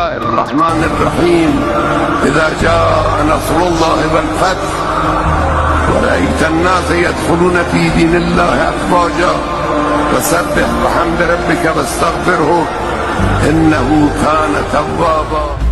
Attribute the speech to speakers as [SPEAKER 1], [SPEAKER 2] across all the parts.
[SPEAKER 1] الله الرحمن الرحيم إذا جاء نصر الله والفتح ورأيت الناس يدخلون في دين الله أفواجا فسبح بحمد ربك واستغفره إنه كان توابا.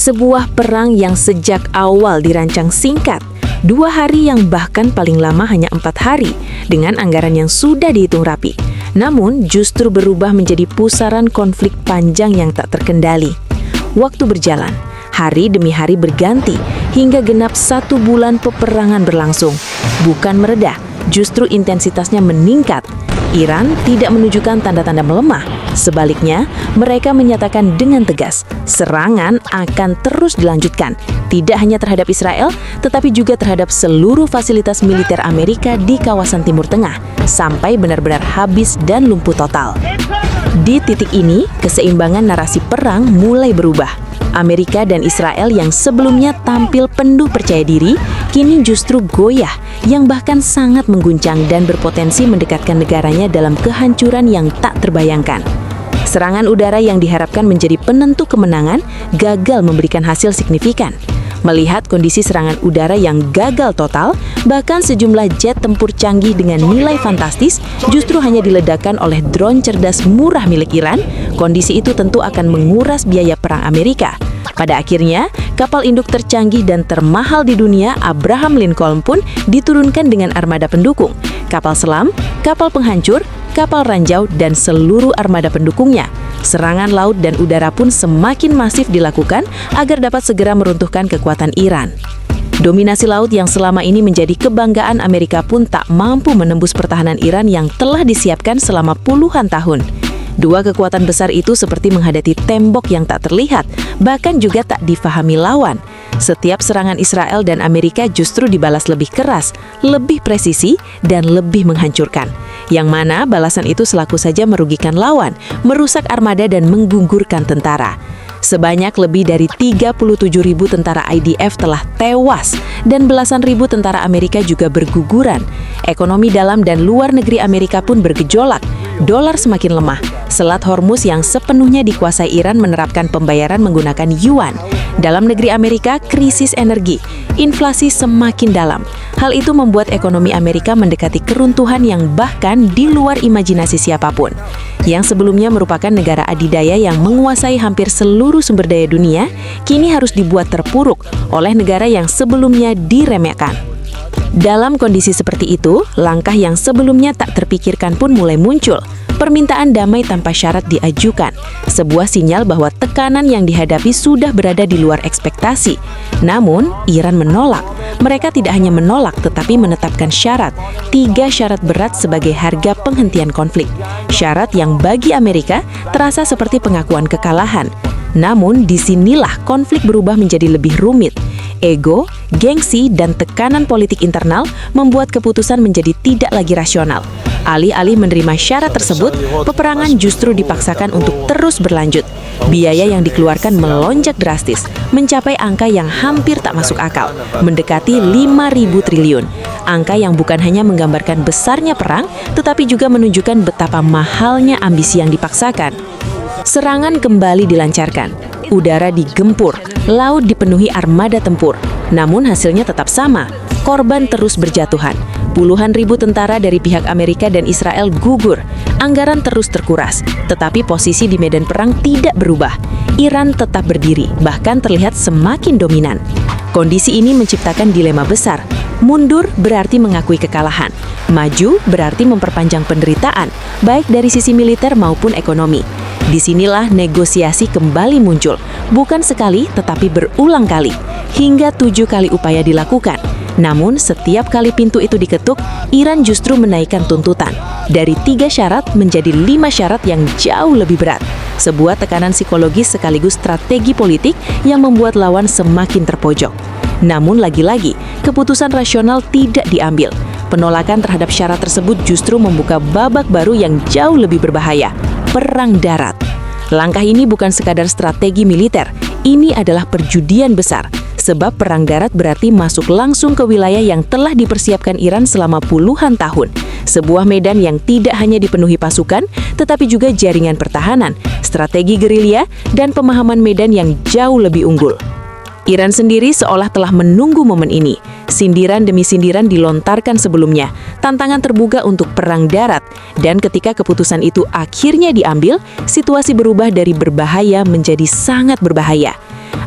[SPEAKER 2] Sebuah perang yang sejak awal dirancang singkat, 2 hari yang bahkan paling lama hanya 4 hari, dengan anggaran yang sudah dihitung rapi. Namun justru berubah menjadi pusaran konflik panjang yang tak terkendali. Waktu berjalan, hari demi hari berganti, hingga genap 1 bulan peperangan berlangsung. Bukan meredah, justru intensitasnya meningkat. Iran tidak menunjukkan tanda-tanda melemah. Sebaliknya, mereka menyatakan dengan tegas, serangan akan terus dilanjutkan, tidak hanya terhadap Israel, tetapi juga terhadap seluruh fasilitas militer Amerika di kawasan Timur Tengah, sampai benar-benar habis dan lumpuh total. Di titik ini, keseimbangan narasi perang mulai berubah. Amerika dan Israel yang sebelumnya tampil penuh percaya diri, kini justru goyah, yang bahkan sangat mengguncang dan berpotensi mendekatkan negaranya dalam kehancuran yang tak terbayangkan. Serangan udara yang diharapkan menjadi penentu kemenangan gagal memberikan hasil signifikan. Melihat kondisi serangan udara yang gagal total, bahkan sejumlah jet tempur canggih dengan nilai fantastis justru hanya diledakkan oleh drone cerdas murah milik Iran, kondisi itu tentu akan menguras biaya perang Amerika. Pada akhirnya, kapal induk tercanggih dan termahal di dunia, Abraham Lincoln pun diturunkan dengan armada pendukung, kapal selam, kapal penghancur, kapal ranjau, dan seluruh armada pendukungnya. Serangan laut dan udara pun semakin masif dilakukan agar dapat segera meruntuhkan kekuatan Iran. Dominasi laut yang selama ini menjadi kebanggaan Amerika pun tak mampu menembus pertahanan Iran yang telah disiapkan selama puluhan tahun. 2 kekuatan besar itu seperti menghadapi tembok yang tak terlihat, bahkan juga tak difahami lawan. Setiap serangan Israel dan Amerika justru dibalas lebih keras, lebih presisi, dan lebih menghancurkan. Yang mana balasan itu selalu saja merugikan lawan, merusak armada dan menggugurkan tentara. Sebanyak lebih dari 37.000 tentara IDF telah tewas dan belasan ribu tentara Amerika juga berguguran. Ekonomi dalam dan luar negeri Amerika pun bergejolak. Dolar semakin lemah. Selat Hormuz yang sepenuhnya dikuasai Iran menerapkan pembayaran menggunakan yuan. Dalam negeri Amerika, krisis energi. Inflasi semakin dalam. Hal itu membuat ekonomi Amerika mendekati keruntuhan yang bahkan di luar imajinasi siapapun. Yang sebelumnya merupakan negara adidaya yang menguasai hampir seluruh sumber daya dunia, kini harus dibuat terpuruk oleh negara yang sebelumnya diremehkan. Dalam kondisi seperti itu, langkah yang sebelumnya tak terpikirkan pun mulai muncul. Permintaan damai tanpa syarat diajukan, sebuah sinyal bahwa tekanan yang dihadapi sudah berada di luar ekspektasi. Namun, Iran menolak. Mereka tidak hanya menolak, tetapi menetapkan syarat. 3 syarat berat sebagai harga penghentian konflik. Syarat yang bagi Amerika terasa seperti pengakuan kekalahan. Namun, disinilah konflik berubah menjadi lebih rumit. Ego, gengsi, dan tekanan politik internal membuat keputusan menjadi tidak lagi rasional. Alih-alih menerima syarat tersebut, peperangan justru dipaksakan untuk terus berlanjut. Biaya yang dikeluarkan melonjak drastis, mencapai angka yang hampir tak masuk akal, mendekati 5.000 triliun. Angka yang bukan hanya menggambarkan besarnya perang, tetapi juga menunjukkan betapa mahalnya ambisi yang dipaksakan. Serangan kembali dilancarkan. Udara digempur, laut dipenuhi armada tempur. Namun hasilnya tetap sama, korban terus berjatuhan. Puluhan ribu tentara dari pihak Amerika dan Israel gugur. Anggaran terus terkuras, tetapi posisi di medan perang tidak berubah. Iran tetap berdiri, bahkan terlihat semakin dominan. Kondisi ini menciptakan dilema besar. Mundur berarti mengakui kekalahan. Maju berarti memperpanjang penderitaan, baik dari sisi militer maupun ekonomi. Disinilah negosiasi kembali muncul, bukan sekali tetapi berulang kali, hingga 7 kali upaya dilakukan. Namun setiap kali pintu itu diketuk, Iran justru menaikkan tuntutan dari 3 syarat menjadi 5 syarat yang jauh lebih berat. Sebuah tekanan psikologis sekaligus strategi politik yang membuat lawan semakin terpojok. Namun lagi-lagi, keputusan rasional tidak diambil. Penolakan terhadap syarat tersebut justru membuka babak baru yang jauh lebih berbahaya, perang darat. Langkah ini bukan sekadar strategi militer, ini adalah perjudian besar. Sebab perang darat berarti masuk langsung ke wilayah yang telah dipersiapkan Iran selama puluhan tahun. Sebuah medan yang tidak hanya dipenuhi pasukan, tetapi juga jaringan pertahanan, strategi gerilya, dan pemahaman medan yang jauh lebih unggul. Iran sendiri seolah telah menunggu momen ini. Sindiran demi sindiran dilontarkan sebelumnya, tantangan terbuka untuk perang darat, dan ketika keputusan itu akhirnya diambil, situasi berubah dari berbahaya menjadi sangat berbahaya.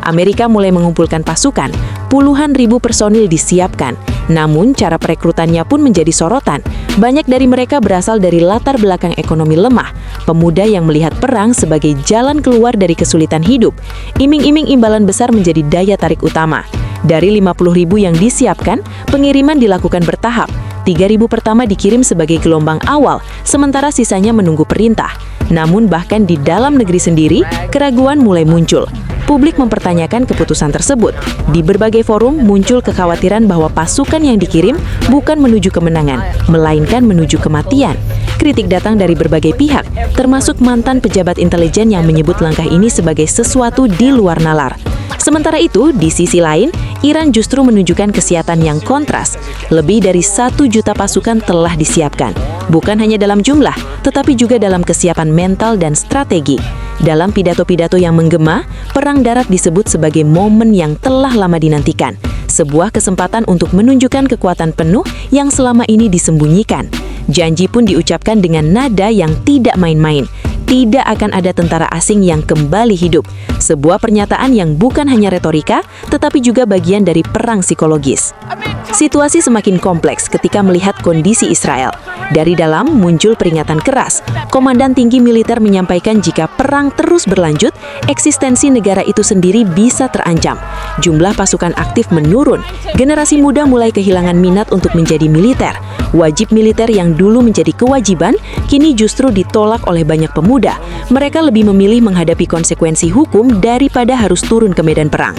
[SPEAKER 2] Amerika mulai mengumpulkan pasukan, puluhan ribu personil disiapkan. Namun, cara perekrutannya pun menjadi sorotan. Banyak dari mereka berasal dari latar belakang ekonomi lemah, pemuda yang melihat perang sebagai jalan keluar dari kesulitan hidup. Iming-iming imbalan besar menjadi daya tarik utama. Dari 50.000 yang disiapkan, pengiriman dilakukan bertahap. 3.000 pertama dikirim sebagai gelombang awal, sementara sisanya menunggu perintah. Namun bahkan di dalam negeri sendiri, keraguan mulai muncul. Publik mempertanyakan keputusan tersebut. Di berbagai forum muncul kekhawatiran bahwa pasukan yang dikirim bukan menuju kemenangan, melainkan menuju kematian. Kritik datang dari berbagai pihak, termasuk mantan pejabat intelijen yang menyebut langkah ini sebagai sesuatu di luar nalar. Sementara itu, di sisi lain, Iran justru menunjukkan kesiapan yang kontras. Lebih dari 1 juta pasukan telah disiapkan. Bukan hanya dalam jumlah, tetapi juga dalam kesiapan mental dan strategi. Dalam pidato-pidato yang menggema, perang darat disebut sebagai momen yang telah lama dinantikan. Sebuah kesempatan untuk menunjukkan kekuatan penuh yang selama ini disembunyikan. Janji pun diucapkan dengan nada yang tidak main-main. Tidak akan ada tentara asing yang kembali hidup. Sebuah pernyataan yang bukan hanya retorika, tetapi juga bagian dari perang psikologis. Situasi semakin kompleks ketika melihat kondisi Israel. Dari dalam muncul peringatan keras. Komandan tinggi militer menyampaikan jika perang terus berlanjut, eksistensi negara itu sendiri bisa terancam. Jumlah pasukan aktif menurun. Generasi muda mulai kehilangan minat untuk menjadi militer. Wajib militer yang dulu menjadi kewajiban, kini justru ditolak oleh banyak pemuda. Mereka lebih memilih menghadapi konsekuensi hukum daripada harus turun ke medan perang.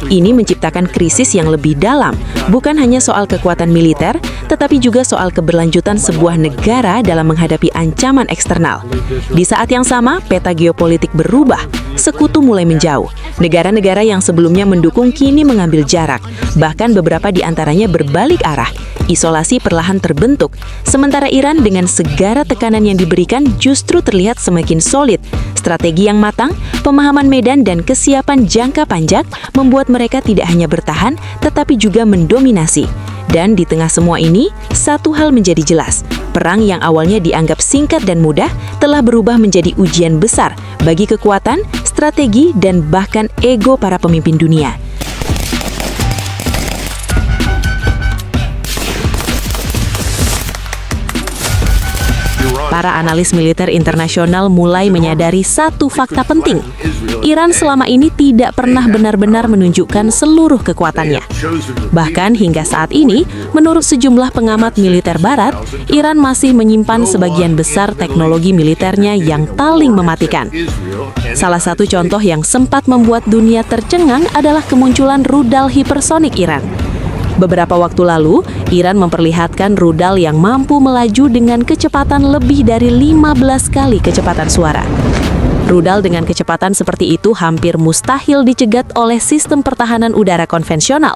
[SPEAKER 2] Ini menciptakan krisis yang lebih dalam, bukan hanya soal kekuatan militer, tetapi juga soal keberlanjutan sebuah negara dalam menghadapi ancaman eksternal. Di saat yang sama, peta geopolitik berubah, sekutu mulai menjauh. Negara-negara yang sebelumnya mendukung kini mengambil jarak, bahkan beberapa di antaranya berbalik arah. Isolasi perlahan terbentuk, sementara Iran dengan segala tekanan yang diberikan justru terlihat semakin solid. Strategi yang matang, pemahaman medan, dan kesiapan jangka panjang membuat mereka tidak hanya bertahan, tetapi juga mendominasi. Dan di tengah semua ini, satu hal menjadi jelas. Perang yang awalnya dianggap singkat dan mudah telah berubah menjadi ujian besar bagi kekuatan, strategi, dan bahkan ego para pemimpin dunia. Para analis militer internasional mulai menyadari satu fakta penting. Iran selama ini tidak pernah benar-benar menunjukkan seluruh kekuatannya. Bahkan hingga saat ini, menurut sejumlah pengamat militer barat, Iran masih menyimpan sebagian besar teknologi militernya yang paling mematikan. Salah satu contoh yang sempat membuat dunia tercengang adalah kemunculan rudal hipersonik Iran. Beberapa waktu lalu, Iran memperlihatkan rudal yang mampu melaju dengan kecepatan lebih dari 15 kali kecepatan suara. Rudal dengan kecepatan seperti itu hampir mustahil dicegat oleh sistem pertahanan udara konvensional.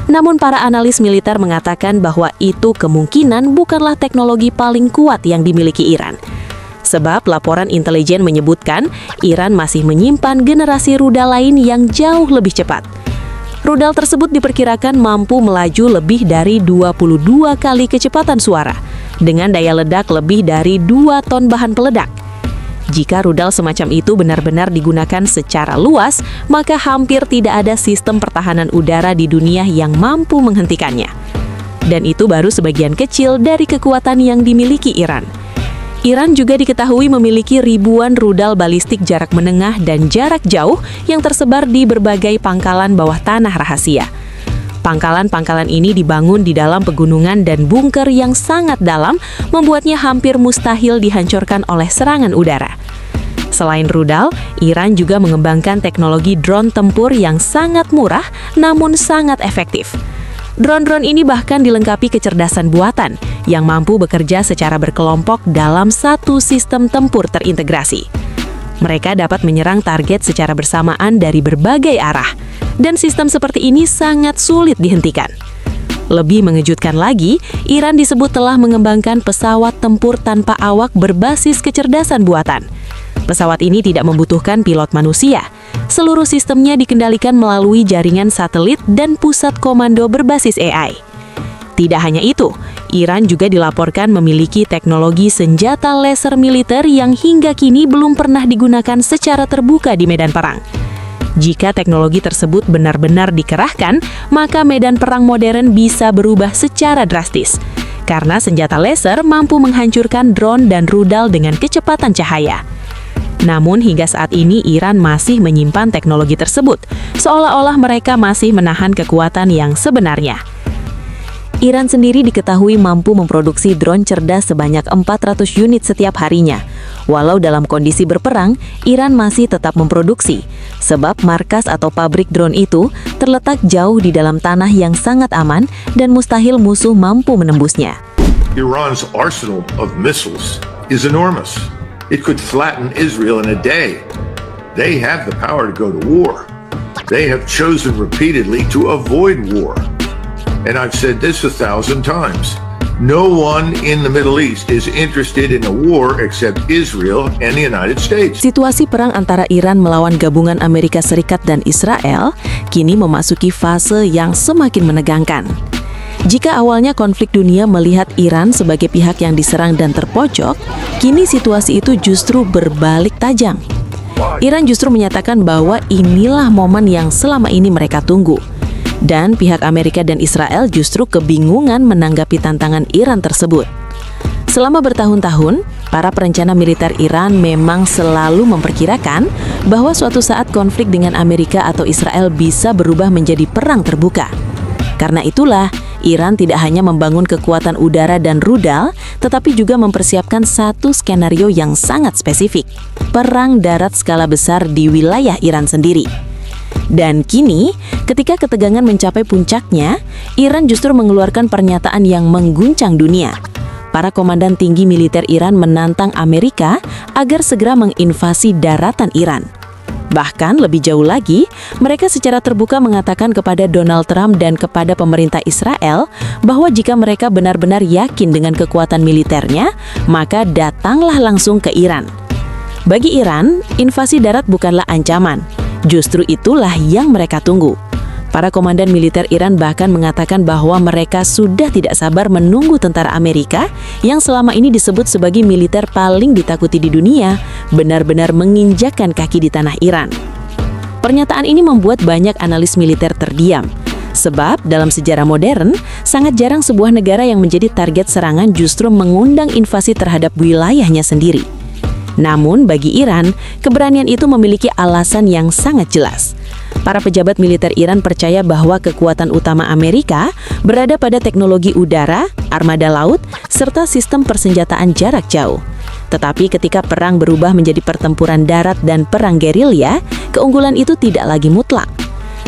[SPEAKER 2] Namun para analis militer mengatakan bahwa itu kemungkinan bukanlah teknologi paling kuat yang dimiliki Iran. Sebab laporan intelijen menyebutkan Iran masih menyimpan generasi rudal lain yang jauh lebih cepat. Rudal tersebut diperkirakan mampu melaju lebih dari 22 kali kecepatan suara, dengan daya ledak lebih dari 2 ton bahan peledak. Jika rudal semacam itu benar-benar digunakan secara luas, maka hampir tidak ada sistem pertahanan udara di dunia yang mampu menghentikannya. Dan itu baru sebagian kecil dari kekuatan yang dimiliki Iran. Iran juga diketahui memiliki ribuan rudal balistik jarak menengah dan jarak jauh yang tersebar di berbagai pangkalan bawah tanah rahasia. Pangkalan-pangkalan ini dibangun di dalam pegunungan dan bunker yang sangat dalam, membuatnya hampir mustahil dihancurkan oleh serangan udara. Selain rudal, Iran juga mengembangkan teknologi drone tempur yang sangat murah namun sangat efektif. Drone-drone ini bahkan dilengkapi kecerdasan buatan yang mampu bekerja secara berkelompok dalam satu sistem tempur terintegrasi. Mereka dapat menyerang target secara bersamaan dari berbagai arah, dan sistem seperti ini sangat sulit dihentikan. Lebih mengejutkan lagi, Iran disebut telah mengembangkan pesawat tempur tanpa awak berbasis kecerdasan buatan. Pesawat ini tidak membutuhkan pilot manusia. Seluruh sistemnya dikendalikan melalui jaringan satelit dan pusat komando berbasis AI. Tidak hanya itu, Iran juga dilaporkan memiliki teknologi senjata laser militer yang hingga kini belum pernah digunakan secara terbuka di medan perang. Jika teknologi tersebut benar-benar dikerahkan, maka medan perang modern bisa berubah secara drastis. Karena senjata laser mampu menghancurkan drone dan rudal dengan kecepatan cahaya. Namun hingga saat ini Iran masih menyimpan teknologi tersebut, seolah-olah mereka masih menahan kekuatan yang sebenarnya. Iran sendiri diketahui mampu memproduksi drone cerdas sebanyak 400 unit setiap harinya. Walau dalam kondisi berperang, Iran masih tetap memproduksi, sebab markas atau pabrik drone itu terletak jauh di dalam tanah yang sangat aman dan mustahil musuh mampu menembusnya.
[SPEAKER 3] Iran's arsenal of missiles is enormous. It could flatten Israel in a day. They have the power to go to war. They have chosen repeatedly to avoid war. And I've said this 1,000 times. No one in the Middle East is interested in a war except Israel and the United States.
[SPEAKER 2] Situasi perang antara Iran melawan gabungan Amerika Serikat dan Israel kini memasuki fase yang semakin menegangkan. Jika awalnya konflik dunia melihat Iran sebagai pihak yang diserang dan terpojok, kini situasi itu justru berbalik tajam. Iran justru menyatakan bahwa inilah momen yang selama ini mereka tunggu. Dan pihak Amerika dan Israel justru kebingungan menanggapi tantangan Iran tersebut. Selama bertahun-tahun, para perencana militer Iran memang selalu memperkirakan bahwa suatu saat konflik dengan Amerika atau Israel bisa berubah menjadi perang terbuka. Karena itulah, Iran tidak hanya membangun kekuatan udara dan rudal, tetapi juga mempersiapkan satu skenario yang sangat spesifik, perang darat skala besar di wilayah Iran sendiri. Dan kini, ketika ketegangan mencapai puncaknya, Iran justru mengeluarkan pernyataan yang mengguncang dunia. Para komandan tinggi militer Iran menantang Amerika agar segera menginvasi daratan Iran. Bahkan lebih jauh lagi, mereka secara terbuka mengatakan kepada Donald Trump dan kepada pemerintah Israel bahwa jika mereka benar-benar yakin dengan kekuatan militernya, maka datanglah langsung ke Iran. Bagi Iran, invasi darat bukanlah ancaman. Justru itulah yang mereka tunggu. Para komandan militer Iran bahkan mengatakan bahwa mereka sudah tidak sabar menunggu tentara Amerika yang selama ini disebut sebagai militer paling ditakuti di dunia, benar-benar menginjakkan kaki di tanah Iran. Pernyataan ini membuat banyak analis militer terdiam. Sebab dalam sejarah modern, sangat jarang sebuah negara yang menjadi target serangan justru mengundang invasi terhadap wilayahnya sendiri. Namun bagi Iran, keberanian itu memiliki alasan yang sangat jelas. Para pejabat militer Iran percaya bahwa kekuatan utama Amerika berada pada teknologi udara, armada laut, serta sistem persenjataan jarak jauh. Tetapi ketika perang berubah menjadi pertempuran darat dan perang gerilya, keunggulan itu tidak lagi mutlak.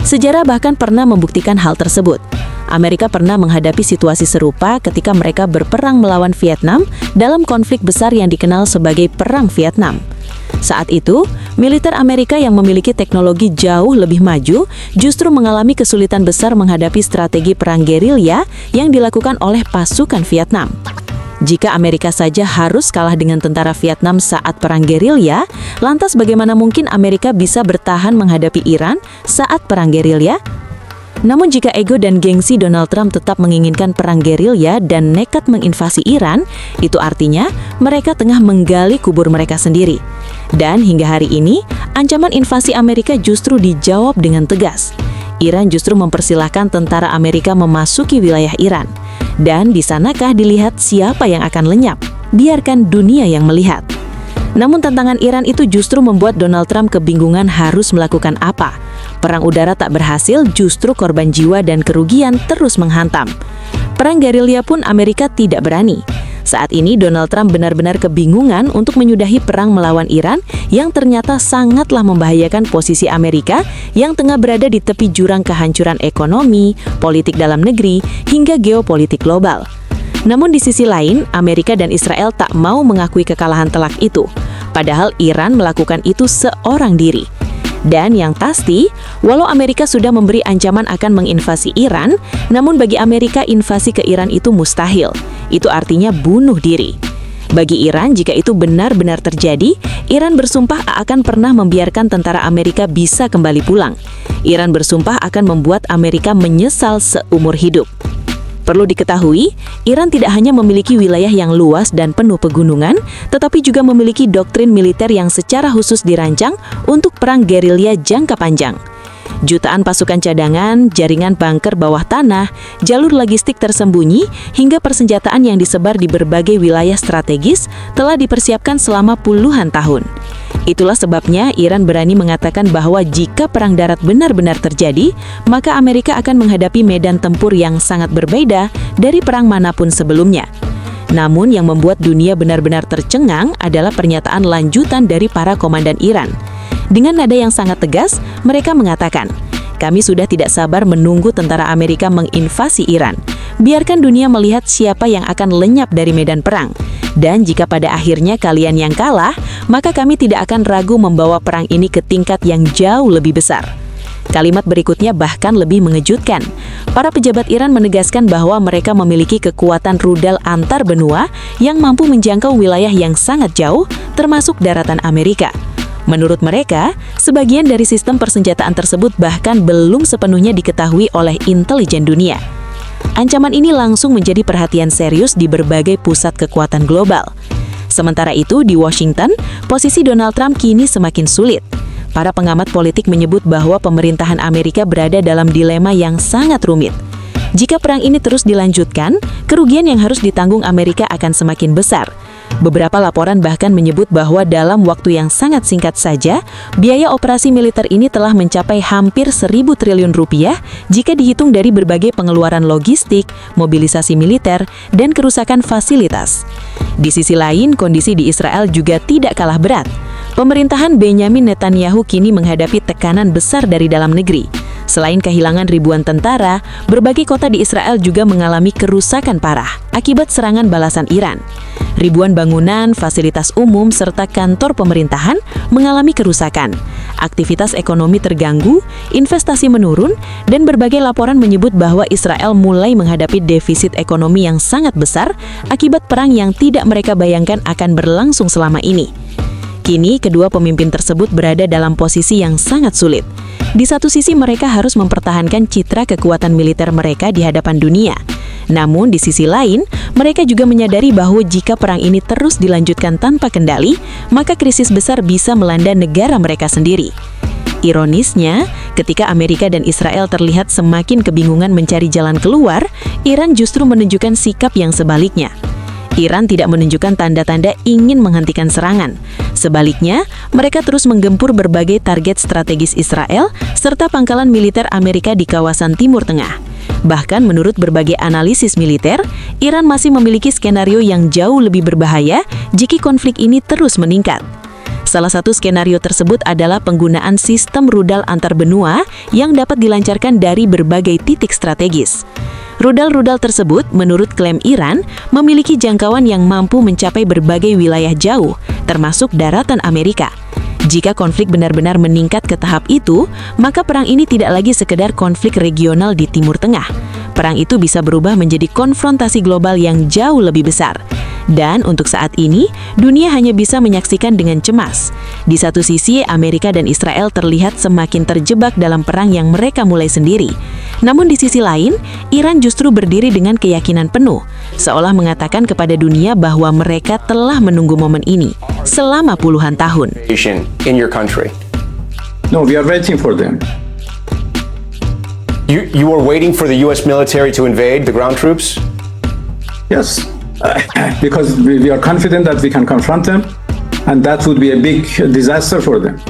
[SPEAKER 2] Sejarah bahkan pernah membuktikan hal tersebut. Amerika pernah menghadapi situasi serupa ketika mereka berperang melawan Vietnam dalam konflik besar yang dikenal sebagai Perang Vietnam. Saat itu, militer Amerika yang memiliki teknologi jauh lebih maju justru mengalami kesulitan besar menghadapi strategi perang gerilya yang dilakukan oleh pasukan Vietnam. Jika Amerika saja harus kalah dengan tentara Vietnam saat perang gerilya, lantas bagaimana mungkin Amerika bisa bertahan menghadapi Iran saat perang gerilya? Namun jika ego dan gengsi Donald Trump tetap menginginkan perang gerilya dan nekat menginvasi Iran, itu artinya mereka tengah menggali kubur mereka sendiri. Dan hingga hari ini, ancaman invasi Amerika justru dijawab dengan tegas. Iran justru mempersilahkan tentara Amerika memasuki wilayah Iran. Dan di sanakah dilihat siapa yang akan lenyap? Biarkan dunia yang melihat. Namun tantangan Iran itu justru membuat Donald Trump kebingungan harus melakukan apa. Perang udara tak berhasil, justru korban jiwa dan kerugian terus menghantam. Perang gerilya pun Amerika tidak berani. Saat ini Donald Trump benar-benar kebingungan untuk menyudahi perang melawan Iran yang ternyata sangatlah membahayakan posisi Amerika yang tengah berada di tepi jurang kehancuran ekonomi, politik dalam negeri, hingga geopolitik global. Namun di sisi lain, Amerika dan Israel tak mau mengakui kekalahan telak itu, padahal Iran melakukan itu seorang diri. Dan yang pasti, walau Amerika sudah memberi ancaman akan menginvasi Iran, namun bagi Amerika invasi ke Iran itu mustahil. Itu artinya bunuh diri. Bagi Iran, jika itu benar-benar terjadi, Iran bersumpah akan pernah membiarkan tentara Amerika bisa kembali pulang. Iran bersumpah akan membuat Amerika menyesal seumur hidup. Perlu diketahui, Iran tidak hanya memiliki wilayah yang luas dan penuh pegunungan, tetapi juga memiliki doktrin militer yang secara khusus dirancang untuk perang gerilya jangka panjang. Jutaan pasukan cadangan, jaringan bunker bawah tanah, jalur logistik tersembunyi, hingga persenjataan yang disebar di berbagai wilayah strategis telah dipersiapkan selama puluhan tahun. Itulah sebabnya Iran berani mengatakan bahwa jika perang darat benar-benar terjadi, maka Amerika akan menghadapi medan tempur yang sangat berbeda dari perang manapun sebelumnya. Namun yang membuat dunia benar-benar tercengang adalah pernyataan lanjutan dari para komandan Iran. Dengan nada yang sangat tegas, mereka mengatakan, "Kami sudah tidak sabar menunggu tentara Amerika menginvasi Iran. Biarkan dunia melihat siapa yang akan lenyap dari medan perang. Dan jika pada akhirnya kalian yang kalah, maka kami tidak akan ragu membawa perang ini ke tingkat yang jauh lebih besar." Kalimat berikutnya bahkan lebih mengejutkan. Para pejabat Iran menegaskan bahwa mereka memiliki kekuatan rudal antar benua yang mampu menjangkau wilayah yang sangat jauh, termasuk daratan Amerika. Menurut mereka, sebagian dari sistem persenjataan tersebut bahkan belum sepenuhnya diketahui oleh intelijen dunia. Ancaman ini langsung menjadi perhatian serius di berbagai pusat kekuatan global. Sementara itu, di Washington, posisi Donald Trump kini semakin sulit. Para pengamat politik menyebut bahwa pemerintahan Amerika berada dalam dilema yang sangat rumit. Jika perang ini terus dilanjutkan, kerugian yang harus ditanggung Amerika akan semakin besar. Beberapa laporan bahkan menyebut bahwa dalam waktu yang sangat singkat saja, biaya operasi militer ini telah mencapai hampir 1.000 triliun rupiah jika dihitung dari berbagai pengeluaran logistik, mobilisasi militer, dan kerusakan fasilitas. Di sisi lain, kondisi di Israel juga tidak kalah berat. Pemerintahan Benyamin Netanyahu kini menghadapi tekanan besar dari dalam negeri. Selain kehilangan ribuan tentara, berbagai kota di Israel juga mengalami kerusakan parah akibat serangan balasan Iran. Ribuan bangunan, fasilitas umum, serta kantor pemerintahan mengalami kerusakan. Aktivitas ekonomi terganggu, investasi menurun, dan berbagai laporan menyebut bahwa Israel mulai menghadapi defisit ekonomi yang sangat besar akibat perang yang tidak mereka bayangkan akan berlangsung selama ini. Kini, kedua pemimpin tersebut berada dalam posisi yang sangat sulit. Di satu sisi mereka harus mempertahankan citra kekuatan militer mereka di hadapan dunia. Namun di sisi lain, mereka juga menyadari bahwa jika perang ini terus dilanjutkan tanpa kendali, maka krisis besar bisa melanda negara mereka sendiri. Ironisnya, ketika Amerika dan Israel terlihat semakin kebingungan mencari jalan keluar, Iran justru menunjukkan sikap yang sebaliknya. Iran tidak menunjukkan tanda-tanda ingin menghentikan serangan. Sebaliknya, mereka terus menggempur berbagai target strategis Israel serta pangkalan militer Amerika di kawasan Timur Tengah. Bahkan menurut berbagai analisis militer, Iran masih memiliki skenario yang jauh lebih berbahaya jika konflik ini terus meningkat. Salah satu skenario tersebut adalah penggunaan sistem rudal antar benua yang dapat dilancarkan dari berbagai titik strategis. Rudal-rudal tersebut, menurut klaim Iran, memiliki jangkauan yang mampu mencapai berbagai wilayah jauh, termasuk daratan Amerika. Jika konflik benar-benar meningkat ke tahap itu, maka perang ini tidak lagi sekedar konflik regional di Timur Tengah. Perang itu bisa berubah menjadi konfrontasi global yang jauh lebih besar. Dan untuk saat ini, dunia hanya bisa menyaksikan dengan cemas. Di satu sisi, Amerika dan Israel terlihat semakin terjebak dalam perang yang mereka mulai sendiri. Namun di sisi lain, Iran justru berdiri dengan keyakinan penuh, seolah mengatakan kepada dunia bahwa mereka telah menunggu momen ini selama puluhan tahun.
[SPEAKER 4] In your country.
[SPEAKER 5] No, we are waiting for them.
[SPEAKER 4] You are waiting for the U.S. military to invade the ground troops?
[SPEAKER 5] Yes, because we are confident that we can confront them, and that would be a big disaster for them.